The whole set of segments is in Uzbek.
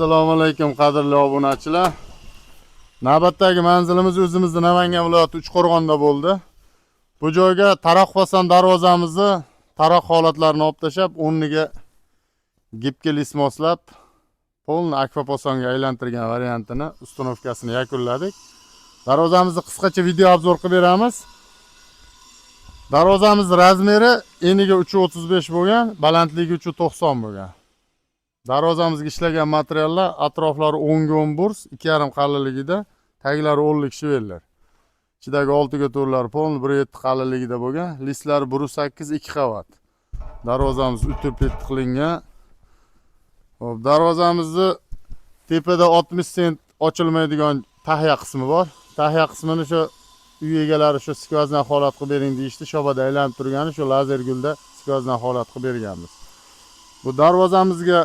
Assalomu alaykum qadrli obunachilar. Navbatdagi manzilimiz o'zimizning Namangan viloyati Uchqo'rg'onda bo'ldi. Bu joyga taroqxosan darvozamizni taroq holatlarini olib tashab, o'rniga gipka lis moslab, polni akvaposonga aylantirgan variantini ustanovkasini yakunladik. Darvozamizni qisqacha video obzor qilib beramiz. Darvozamiz razmeri eniga 3.35 bo'lgan, balandligi 3.90 bo'lgan. Darvozamizga ishlagan materiallar atroflari 10 burs, 2,5 qalinligida, taglari 10lik shivellar. Ichidagi oltiga to'rlari polni 1.7 qalinligida bo'lgan, listlari 1.8 2 qavat. Darvozamiz utib qilingan. Hop, darvozamizni tepada 60 sent ochilmaydigan tahya qismi bor. Tahya qismini shu uy egalari shu skvozdan holat qilib bering deyishdi. Shobada aylanib turgani shu lazer gulda skvozdan holat qilib berganmiz. Bu darvozamizga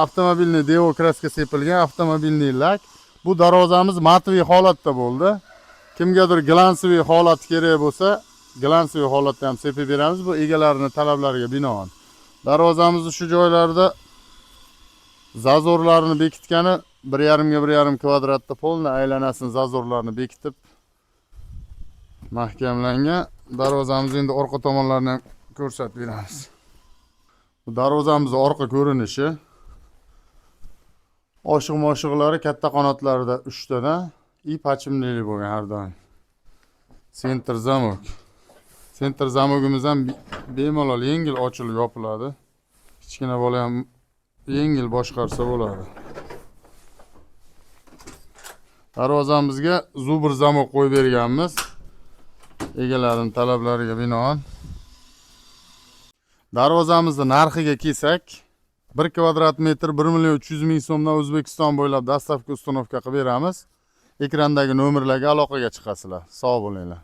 avtomobilni devo kraska sepilgan, avtomobilni lak. Bu darvozamiz matviy holatda bo'ldi. Kimgadir glansiy holat kerak bo'lsa, glansiy holatda ham sepib beramiz. Bu egalarining talablariga binoan. Darvozamizni shu joylarda zazorlarini bekitgani 1,5 ga 1,5 kvadratda polni aylanasini zazorlarini bekitib mahkamlangan. Darvozamizni endi orqa tomonlarini ham ko'rsatib beramiz. Bu darvozamizning orqa ko'rinishi. Oshiq-moshiqlari katta qanotlarida 3 tadan ip hajmli bo'lgan har doim. Sentr zamok. Sentr zamogimiz ham bemalol yengil ochilib yopiladi. Kichkina bola ham yengil boshqarsa bo'ladi. Darvozamizga zubr zamok qo'yib berganmiz. Egalarining talablariga binoan. Darvozamizni narxiga kelsak, 1 kvadrat metr 1.300.000 so'mdan O'zbekiston bo'ylab dastavka ustanovka qilib beramiz. Ekrandagi nomerlarga aloqaga chiqasizlar. Sog' bo'linglar.